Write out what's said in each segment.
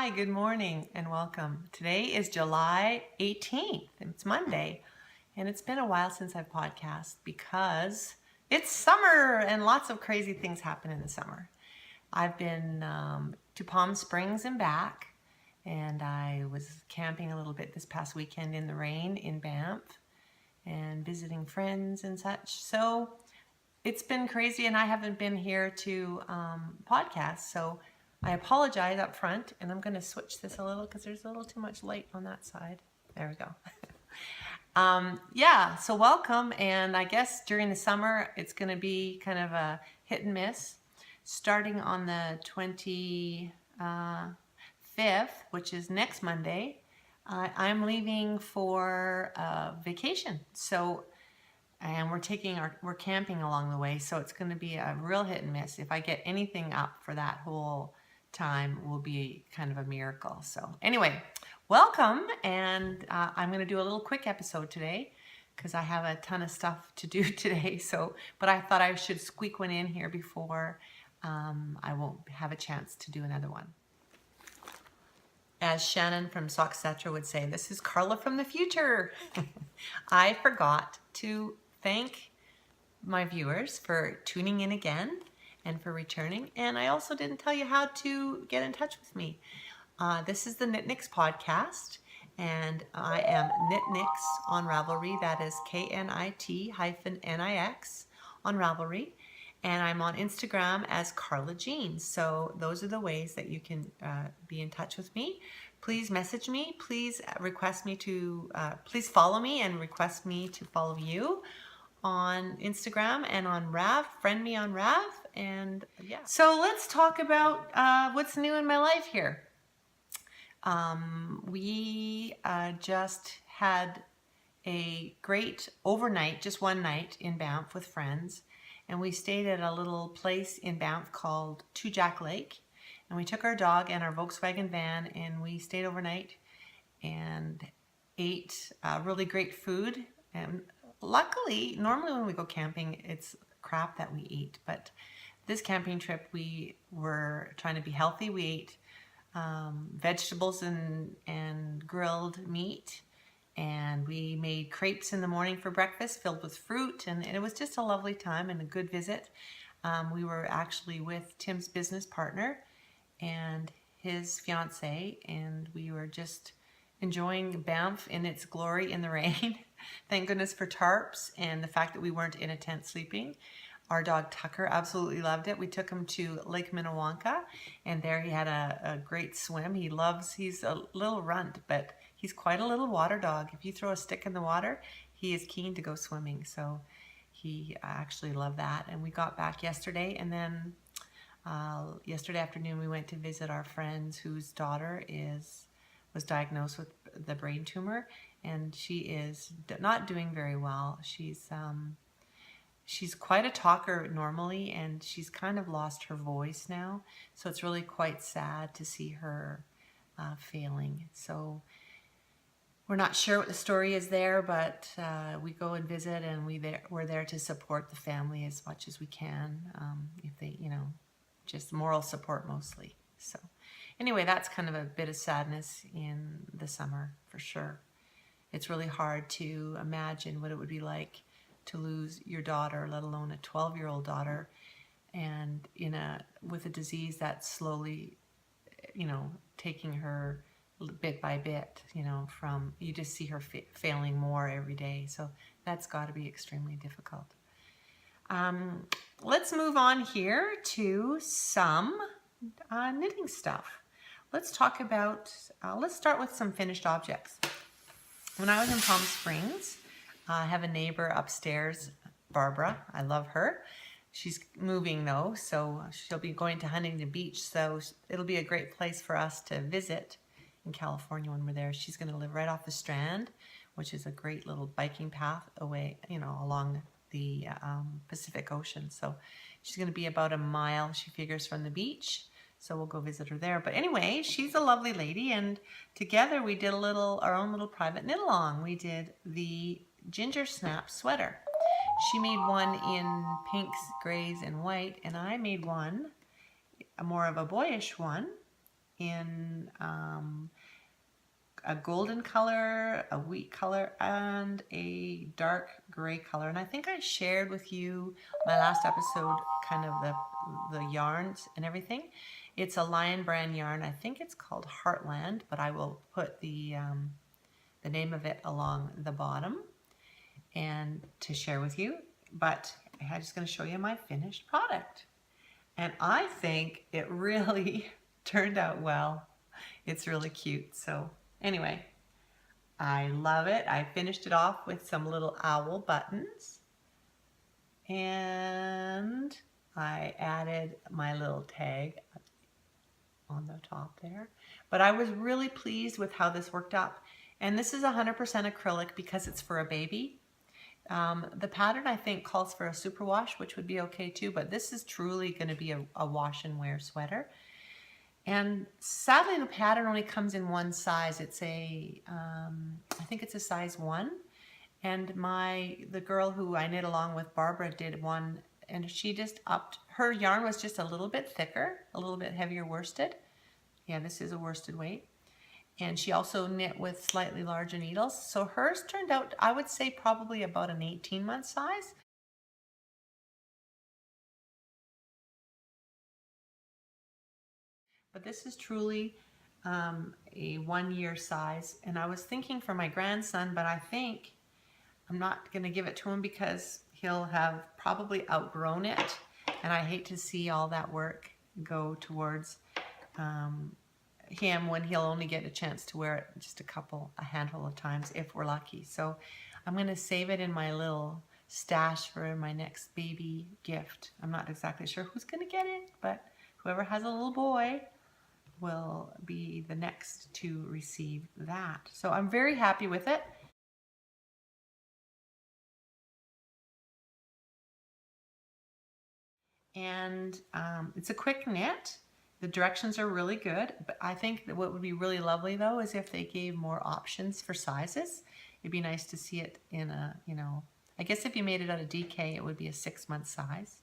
Hi, good morning and welcome. Today is July 18th. It's Monday, and it's been a while since I've podcast because it's summer and lots of crazy things happen in the summer. I've been to Palm Springs and back, and I was camping a little bit this past weekend in the rain in Banff and visiting friends and such. So it's been crazy, and I haven't been here to podcast, so I apologize up front, and I'm going to switch this a little because there's a little too much light on that side. There we go. Yeah, so welcome, and I guess during the summer it's going to be kind of a hit and miss. Starting on the 25th, which is next Monday, I'm leaving for vacation. And we're camping along the way, so it's going to be a real hit and miss. If I get anything up for that whole time, will be kind of a miracle. So anyway, welcome, and I'm going to do a little quick episode today because I have a ton of stuff to do today. But I thought I should squeak one in here before I won't have a chance to do another one. As Shannon from Socksetra would say, this is Carla from the future. I forgot to thank my viewers for tuning in again and for returning. And I also didn't tell you how to get in touch with me. This is the Knit-Nix podcast, and I am Knit-Nix on Ravelry. That is KNIT-NIX on Ravelry. And I'm on Instagram as Carla Jeans. So those are the ways that you can be in touch with me. Please message me. Please request me to, please follow me and request me to follow you on Instagram and on Rav. Friend me on Rav. And yeah. So let's talk about what's new in my life here. We just had a great overnight, just one night in Banff with friends. And we stayed at a little place in Banff called Two Jack Lake. And we took our dog and our Volkswagen van, and we stayed overnight and ate really great food. And luckily, normally when we go camping, it's crap that we eat. But this camping trip, we were trying to be healthy. We ate vegetables and grilled meat. And we made crepes in the morning for breakfast filled with fruit, and it was just a lovely time and a good visit. We were actually with Tim's business partner and his fiance, and we were just enjoying Banff in its glory in the rain. Thank goodness for tarps and the fact that we weren't in a tent sleeping. Our dog Tucker absolutely loved it. We took him to Lake Minnewanka, and there he had a great swim. He's a little runt, but he's quite a little water dog. If you throw a stick in the water, he is keen to go swimming. So he actually loved that. And we got back yesterday, and then yesterday afternoon we went to visit our friends whose daughter was diagnosed with the brain tumor, and she is not doing very well. She's quite a talker normally, and she's kind of lost her voice now. So it's really quite sad to see her failing. So we're not sure what the story is there, but we go and visit, and we're there to support the family as much as we can. If they, just moral support mostly. So anyway, that's kind of a bit of sadness in the summer for sure. It's really hard to imagine what it would be like to lose your daughter, let alone a 12-year-old daughter, and with a disease that's slowly, taking her bit by bit, you just see her failing more every day. So that's got to be extremely difficult. Let's move on here to some knitting stuff. Let's talk about, let's start with some finished objects. When I was in Palm Springs, I have a neighbor upstairs, Barbara. I love her. She's moving though, so she'll be going to Huntington Beach. So it'll be a great place for us to visit in California when we're there. She's going to live right off the Strand, which is a great little biking path away, along the Pacific Ocean. So she's going to be about a mile, she figures, from the beach. So we'll go visit her there. But anyway, she's a lovely lady, and together we did our own little private knit along. We did the ginger snap sweater. She made one in pinks, grays, and white, and I made one, more of a boyish one, in a golden color, a wheat color, and a dark gray color. And I think I shared with you my last episode kind of the yarns and everything. It's a Lion brand yarn. I think it's called Heartland, but I will put the name of it along the bottom and to share with you. But I'm just going to show you my finished product. And I think it really turned out well. It's really cute. So anyway, I love it. I finished it off with some little owl buttons. And I added my little tag on the top there. But I was really pleased with how this worked out. And this is 100% acrylic because it's for a baby. The pattern I think calls for a superwash, which would be okay too, but this is truly going to be a wash and wear sweater. And sadly the pattern only comes in one size. It's I think it's a size 1. And the girl who I knit along with, Barbara, did one, and she just upped, her yarn was just a little bit thicker, a little bit heavier worsted. Yeah, this is a worsted weight. And she also knit with slightly larger needles. So hers turned out, I would say, probably about an 18-month size. But this is truly a 1-year size. And I was thinking for my grandson, but I think I'm not going to give it to him because he'll have probably outgrown it. And I hate to see all that work go towards him when he'll only get a chance to wear it just a handful of times if we're lucky. So I'm going to save it in my little stash for my next baby gift. I'm not exactly sure who's going to get it, but whoever has a little boy will be the next to receive that. So I'm very happy with it. And it's a quick knit. The directions are really good, but I think that what would be really lovely though is if they gave more options for sizes. It'd be nice to see it in a, I guess if you made it out of DK, it would be a 6-month size.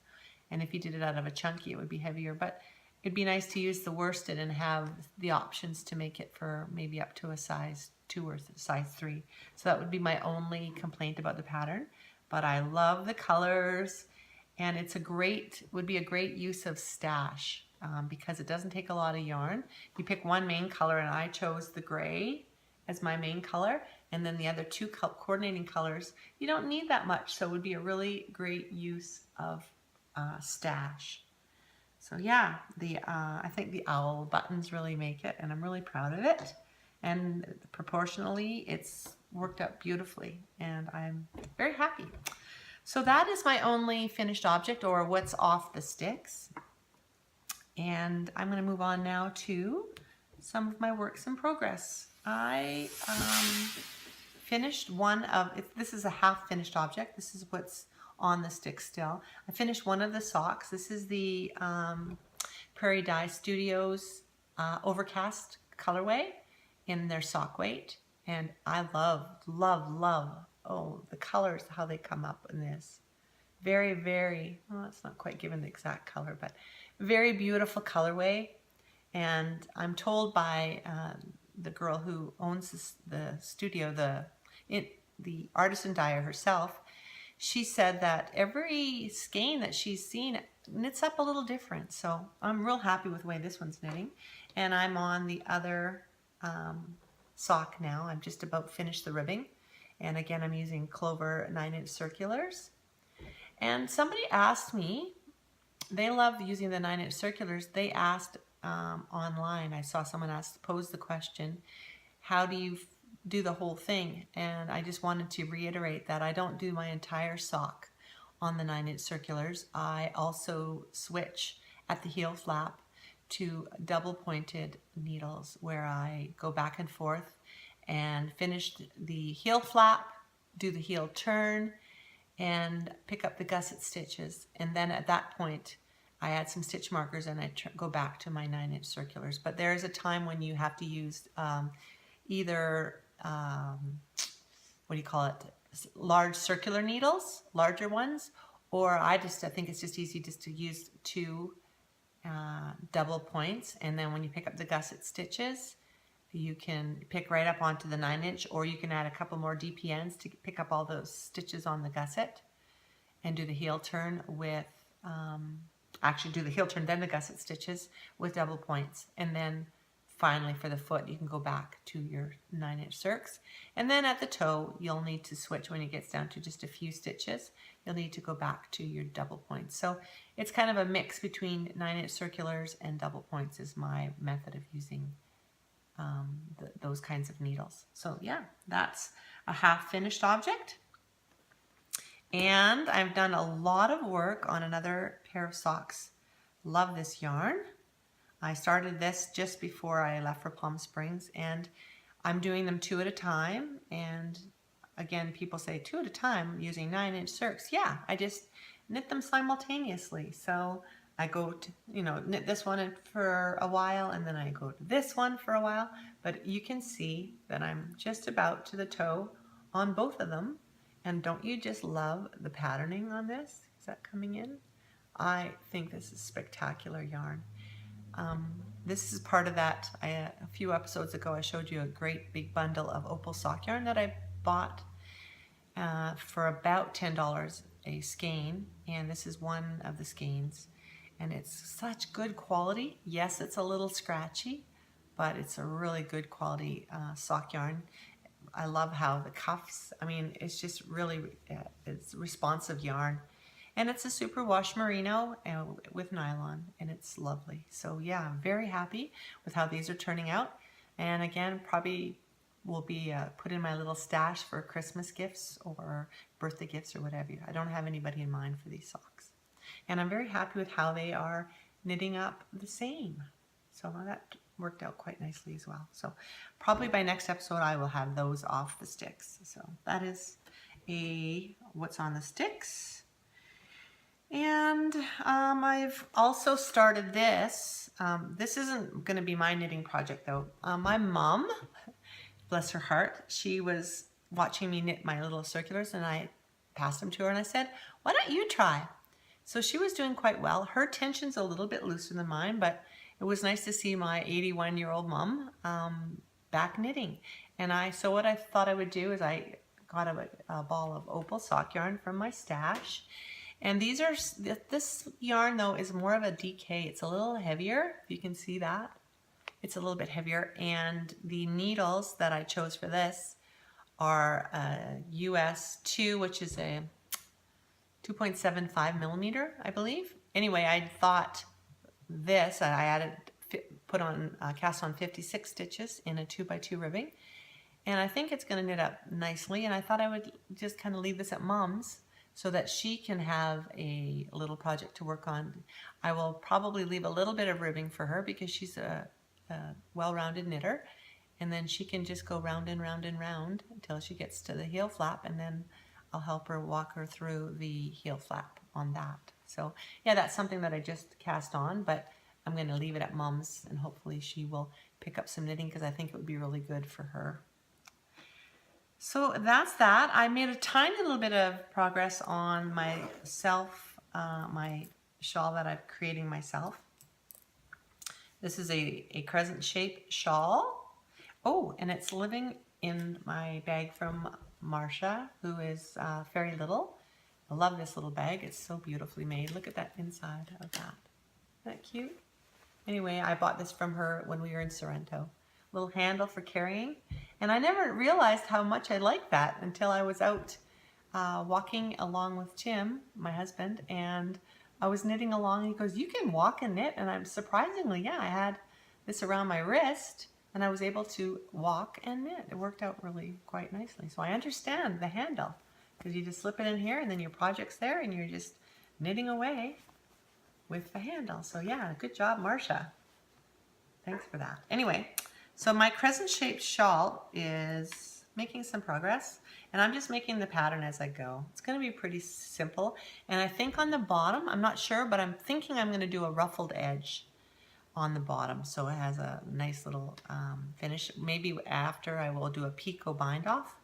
And if you did it out of a chunky, it would be heavier. But it'd be nice to use the worsted and have the options to make it for maybe up to a size 2 or size 3. So that would be my only complaint about the pattern. But I love the colors, and would be a great use of stash. Because it doesn't take a lot of yarn. You pick one main color, and I chose the gray as my main color, and then the other 2 coordinating colors. You don't need that much, so it would be a really great use of stash. So yeah, I think the owl buttons really make it, and I'm really proud of it. And proportionally, it's worked out beautifully, and I'm very happy. So that is my only finished object, or what's off the sticks. And I'm going to move on now to some of my works in progress. I finished one of, this is a half finished object. This is what's on the stick still. I finished one of the socks. This is the Prairie Dye Studios Overcast colorway in their sock weight. And I love, oh, the colors, how they come up in this. Very, very, well, it's not quite given the exact color, but very beautiful colorway. And I'm told by the girl who owns the studio, the artisan dyer herself, she said that every skein that she's seen knits up a little different. So I'm real happy with the way this one's knitting. And I'm on the other sock now. I'm just about finished the ribbing. And again, I'm using Clover 9-inch circulars. And somebody asked me, they love using the 9-inch circulars. They asked online, I saw someone pose the question, how do you do the whole thing? And I just wanted to reiterate that I don't do my entire sock on the 9-inch circulars. I also switch at the heel flap to double pointed needles where I go back and forth and finish the heel flap, do the heel turn, and pick up the gusset stitches. And then at that point, I add some stitch markers and I go back to my 9-inch circulars. But there is a time when you have to use either, what do you call it, large circular needles, larger ones, or I think it's just easy just to use 2 double points, and then when you pick up the gusset stitches, you can pick right up onto the 9-inch, or you can add a couple more DPNs to pick up all those stitches on the gusset and do the heel turn with, actually do the heel turn then the gusset stitches with double points. And then finally for the foot you can go back to your 9-inch circs, and then at the toe you'll need to switch when it gets down to just a few stitches. You'll need to go back to your double points. So it's kind of a mix between 9-inch circulars and double points is my method of using those kinds of needles. So yeah, that's a half finished object. And I've done a lot of work on another pair of socks. Love this yarn. I started this just before I left for Palm Springs, and I'm doing them 2 at a time. And again, people say 2 at a time using 9-inch circs. Yeah, I just knit them simultaneously. So I go to, knit this one for a while, and then I go to this one for a while. But you can see that I'm just about to the toe on both of them. And don't you just love the patterning on this? Is that coming in? I think this is spectacular yarn. This is part of that. A few episodes ago I showed you a great big bundle of opal sock yarn that I bought for about $10 a skein, and this is one of the skeins, and it's such good quality. Yes, it's a little scratchy, but it's a really good quality sock yarn. I love how the cuffs, it's just really, it's responsive yarn. And it's a superwash merino with nylon, and it's lovely. So yeah, I'm very happy with how these are turning out. And again, probably will be put in my little stash for Christmas gifts or birthday gifts or whatever. I don't have anybody in mind for these socks. And I'm very happy with how they are knitting up the same. So that worked out quite nicely as well. So probably by next episode I will have those off the sticks. So that is what's on the sticks. And I've also started this. This isn't going to be my knitting project though. My mom, bless her heart, she was watching me knit my little circulars, and I passed them to her and I said, why don't you try? So she was doing quite well. Her tension's a little bit looser than mine, but it was nice to see my 81-year-old mom back knitting. And so what I thought I would do is I got a ball of opal sock yarn from my stash. And this yarn though is more of a DK. It's a little heavier, if you can see that. It's a little bit heavier, and the needles that I chose for this are US 2, which is a 2.75 millimeter, I believe. Anyway, I thought this, cast on 56 stitches in a 2x2 ribbing, and I think it's going to knit up nicely. And I thought I would just kind of leave this at Mom's so that she can have a little project to work on. I will probably leave a little bit of ribbing for her because she's a well-rounded knitter, and then she can just go round and round and round until she gets to the heel flap, and then I'll help her walk her through the heel flap on that. So yeah, that's something that I just cast on, but I'm going to leave it at Mom's, and hopefully she will pick up some knitting because I think it would be really good for her. So that's that. I made a tiny little bit of progress on myself, my shawl that I'm creating myself. This is a crescent shaped shawl. Oh, and it's living in my bag from Marcia, who is Fairy Little. I love this little bag. It's so beautifully made. Look at that inside of that. Isn't that cute? Anyway, I bought this from her when we were in Sorrento. Little handle for carrying. And I never realized how much I liked that until I was out walking along with Tim, my husband, and I was knitting along, and he goes, you can walk and knit. And I'm surprisingly, yeah, I had this around my wrist and I was able to walk and knit. It worked out really quite nicely. So I understand the handle, because you just slip it in here and then your project's there and you're just knitting away with the handle. So yeah, good job, Marcia. Thanks for that. Anyway, so my crescent shaped shawl is making some progress, and I'm just making the pattern as I go. It's going to be pretty simple, and I think on the bottom, I'm not sure, but I'm thinking I'm going to do a ruffled edge on the bottom, so it has a nice little finish. Maybe after I will do a picot bind off,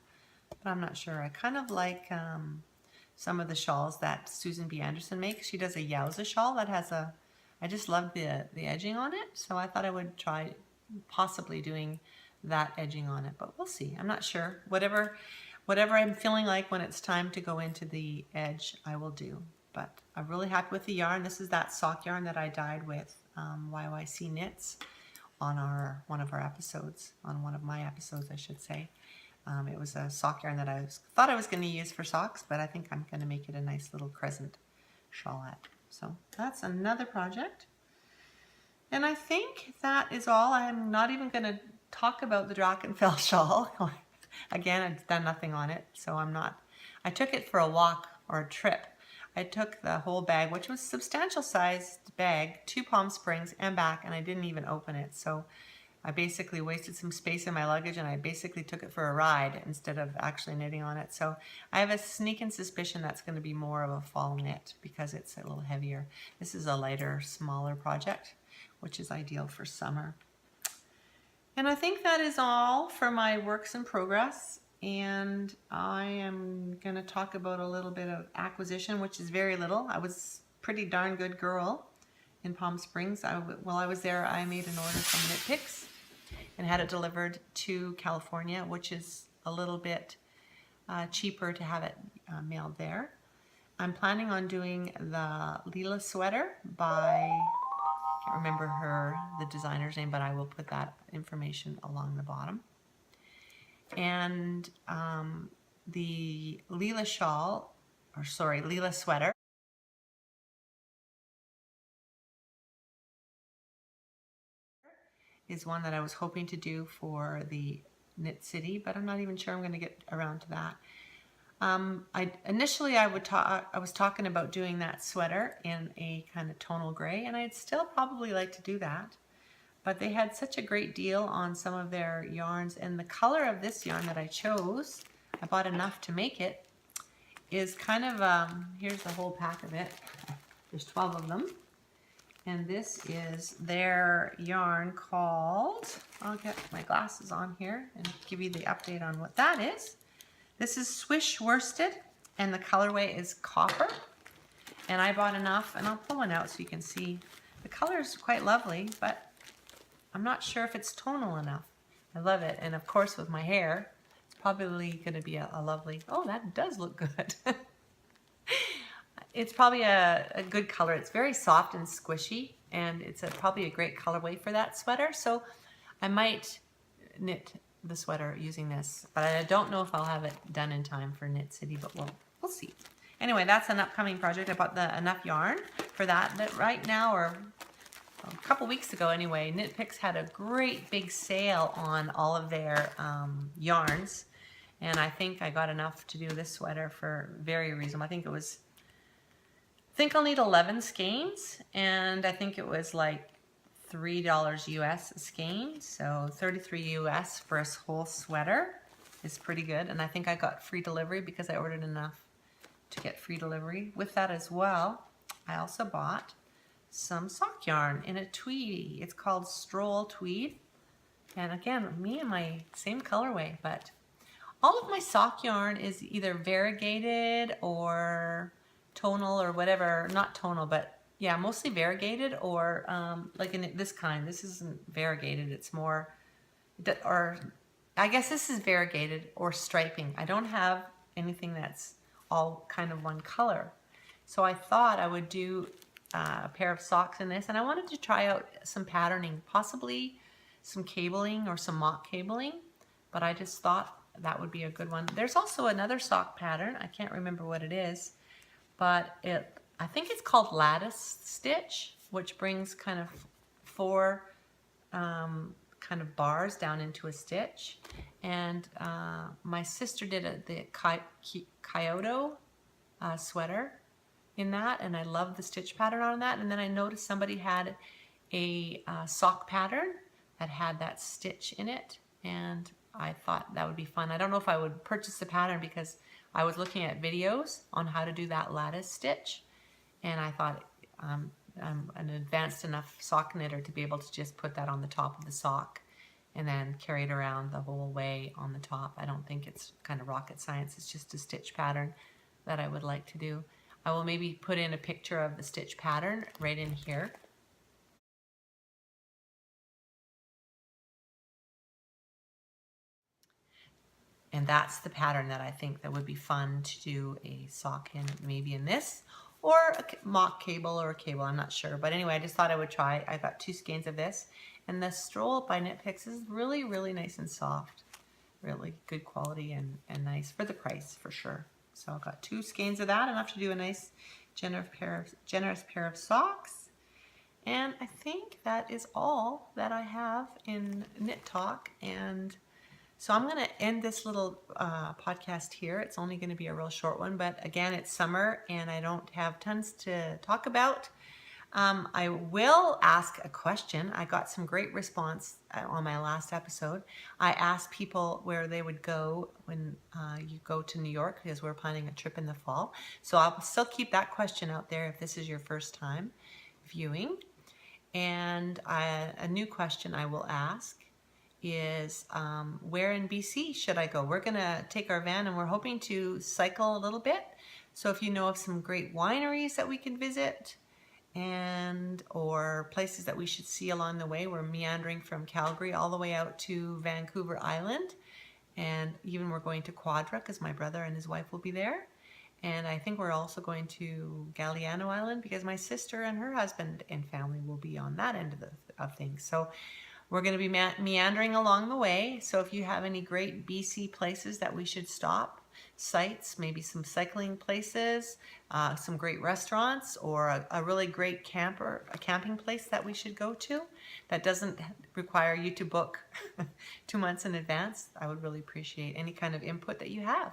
but I'm not sure. I kind of like some of the shawls that Susan B. Anderson makes. She does a Yowza shawl that has a I just loved the edging on it, so I thought I would try possibly doing that edging on it, but we'll see. I'm not sure. Whatever I'm feeling like when it's time to go into the edge, I will do. But I'm really happy with the yarn. This is that sock yarn that I dyed with YYC Knits on one of my episodes, I should say. It was a sock yarn that I thought I was going to use for socks, but I think I'm going to make it a nice little crescent shawlette. So that's another project. And I think that is all. I'm not even going to talk about the Drachenfell shawl. Again, I've done nothing on it, so I took it for a walk or a trip. I took the whole bag, which was a substantial sized bag, to Palm Springs and back, and I didn't even open it. So I basically wasted some space in my luggage, and I basically took it for a ride instead of actually knitting on it. So I have a sneaking suspicion that's going to be more of a fall knit because it's a little heavier. This is a lighter, smaller project, which is ideal for summer. And I think that is all for my works in progress. And I am going to talk about a little bit of acquisition, which is very little. I was a pretty darn good girl in Palm Springs. While I was there, I made an order from Knit-Nix and had it delivered to California, which is a little bit cheaper to have it mailed there. I'm planning on doing the Leela sweater by, I can't remember the designer's name, but I will put that information along the bottom. And the Leela shawl, or sorry, Leela sweater is one that I was hoping to do for the Knit City, but I'm not even sure I'm going to get around to that. Initially I was talking about doing that sweater in a kind of tonal gray, and I'd still probably like to do that. But they had such a great deal on some of their yarns, and the color of this yarn that I chose, I bought enough to make it, is kind of, here's the whole pack of it. There's 12 of them. And this is their yarn called, I'll get my glasses on here and give you the update on what that is. This is Swish Worsted, and the colorway is copper. And I bought enough, and I'll pull one out so you can see. The color is quite lovely, but I'm not sure if it's tonal enough. I love it, and of course with my hair, it's probably going to be a lovely, oh, that does look good. It's probably a good color. It's very soft and squishy, and it's probably a great colorway for that sweater. So I might knit the sweater using this, but I don't know if I'll have it done in time for Knit City, but we'll see. Anyway, that's an upcoming project. I bought enough yarn for that right now, or a couple weeks ago anyway, Knit-Picks had a great big sale on all of their yarns, and I think I got enough to do this sweater for very reasonable. I think I'll need 11 skeins, and I think it was like $3 US a skein, so 33 US for a whole sweater is pretty good. And I think I got free delivery because I ordered enough to get free delivery. With that as well, I also bought some sock yarn in a tweedy. It's called Stroll Tweed, and again, me and my same colorway, but all of my sock yarn is either variegated or tonal or whatever. Not tonal, but yeah, mostly variegated, or like in this kind. This isn't variegated, it's more, or I guess this is variegated or striping. I don't have anything that's all kind of one color. So I thought I would do a pair of socks in this, and I wanted to try out some patterning, possibly some cabling or some mock cabling, but I just thought that would be a good one. There's also another sock pattern, I can't remember what it is, but I think it's called lattice stitch, which brings kind of 4 kind of bars down into a stitch. And my sister did the Kyoto sweater in that, and I love the stitch pattern on that. And then I noticed somebody had a sock pattern that had that stitch in it, and I thought that would be fun. I don't know if I would purchase the pattern because I was looking at videos on how to do that lattice stitch, and I thought I'm an advanced enough sock knitter to be able to just put that on the top of the sock and then carry it around the whole way on the top. I don't think it's kind of rocket science. It's just a stitch pattern that I would like to do. I will maybe put in a picture of the stitch pattern right in here And that's the pattern that I think that would be fun to do a sock in, maybe in this, or a mock cable or a cable, I'm not sure. But anyway, I just thought I would try. I got 2 skeins of this. And the Stroll by Knit-Picks is really, really nice and soft. Really good quality and nice for the price, for sure. So I've got 2 skeins of that, enough to do a nice generous pair of socks. And I think that is all that I have in Knit Talk. And so I'm going to end this little podcast here. It's only going to be a real short one, but again, it's summer and I don't have tons to talk about. I will ask a question. I got some great response on my last episode. I asked people where they would go when you go to New York, because we're planning a trip in the fall. So I'll still keep that question out there if this is your first time viewing. And a new question I will ask is where in BC should I go? We're going to take our van and we're hoping to cycle a little bit. So if you know of some great wineries that we can visit, or places that we should see along the way. We're meandering from Calgary all the way out to Vancouver Island, and even we're going to Quadra because my brother and his wife will be there. And I think we're also going to Galiano Island because my sister and her husband and family will be on that end of things. So we're going to be meandering along the way. So if you have any great BC places that we should stop, sites, maybe some cycling places, some great restaurants, or a really great camping place that we should go to that doesn't require you to book 2 months in advance, I would really appreciate any kind of input that you have.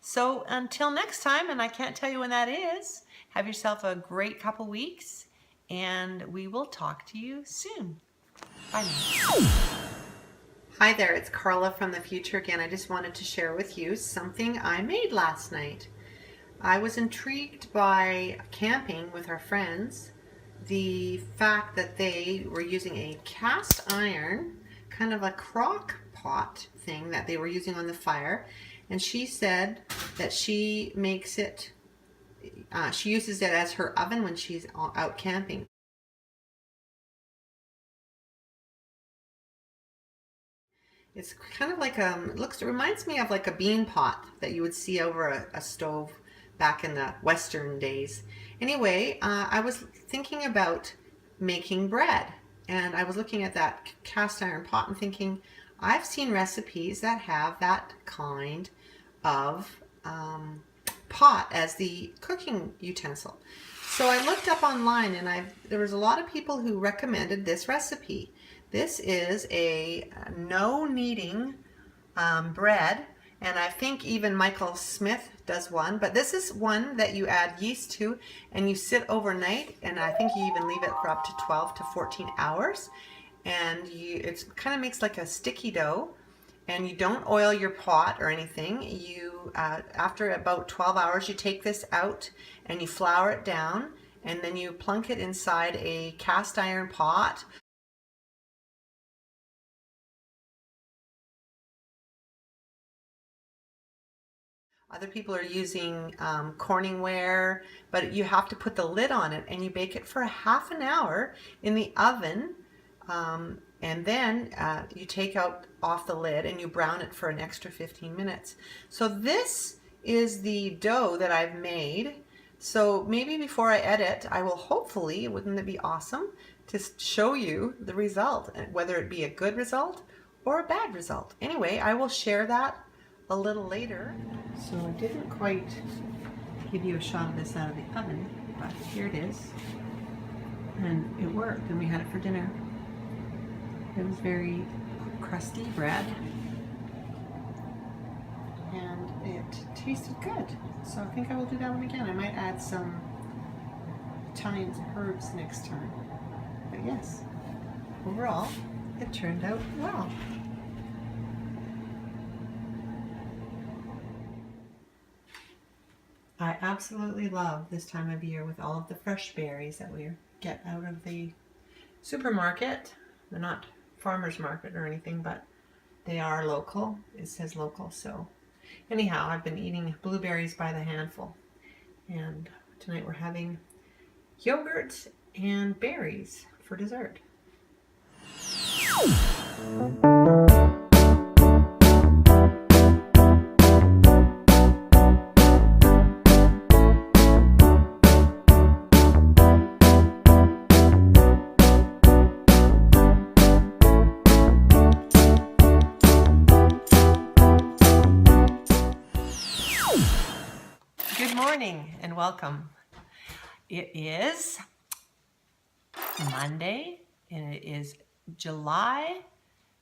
So until next time, and I can't tell you when that is, have yourself a great couple weeks, and we will talk to you soon. Bye now. Hi there, it's Carla from the future again. I just wanted to share with you something I made last night. I was intrigued by camping with our friends, the fact that they were using a cast iron, kind of a crock pot thing that they were using on the fire, and she said that she makes it, she uses it as her oven when she's out camping. It's kind of like it reminds me of like a bean pot that you would see over a stove back in the Western days. Anyway, I was thinking about making bread, and I was looking at that cast iron pot and thinking, I've seen recipes that have that kind of pot as the cooking utensil. So I looked up online, and there was a lot of people who recommended this recipe. This is a no-kneading bread, and I think even Michael Smith does one, but this is one that you add yeast to and you sit overnight, and I think you even leave it for up to 12 to 14 hours, and it kind of makes like a sticky dough, and you don't oil your pot or anything. You after about 12 hours you take this out and you flour it down, and then you plunk it inside a cast iron pot. Other people are using Corningware, but you have to put the lid on it, and you bake it for half an hour in the oven, and then you take off the lid and you brown it for an extra 15 minutes. So this is the dough that I've made. So maybe before I edit, I will hopefully, wouldn't it be awesome, to show you the result, whether it be a good result or a bad result. Anyway, I will share that a little later. So I didn't quite give you a shot of this out of the oven, but here it is, and it worked, and we had it for dinner. It was very crusty bread, and it tasted good, so I think I will do that one again. I might add some Italian herbs next time, but yes, overall it turned out well. I absolutely love this time of year with all of the fresh berries that we get out of the supermarket. They're not farmer's market or anything, but they are local. It says local. So anyhow, I've been eating blueberries by the handful. And tonight we're having yogurt and berries for dessert. morning and welcome. It is Monday and it is July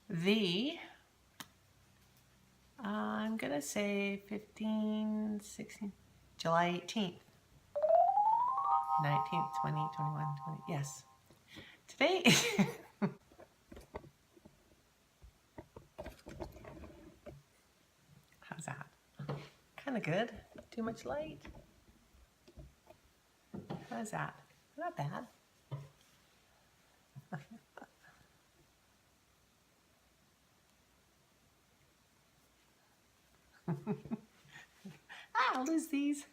the, I'm going to say 15, 16, July 18th, 19th, 20, 21, 20, yes. Today, how's that? Kind of good. Too much light. How's that? Not bad. I'll lose these.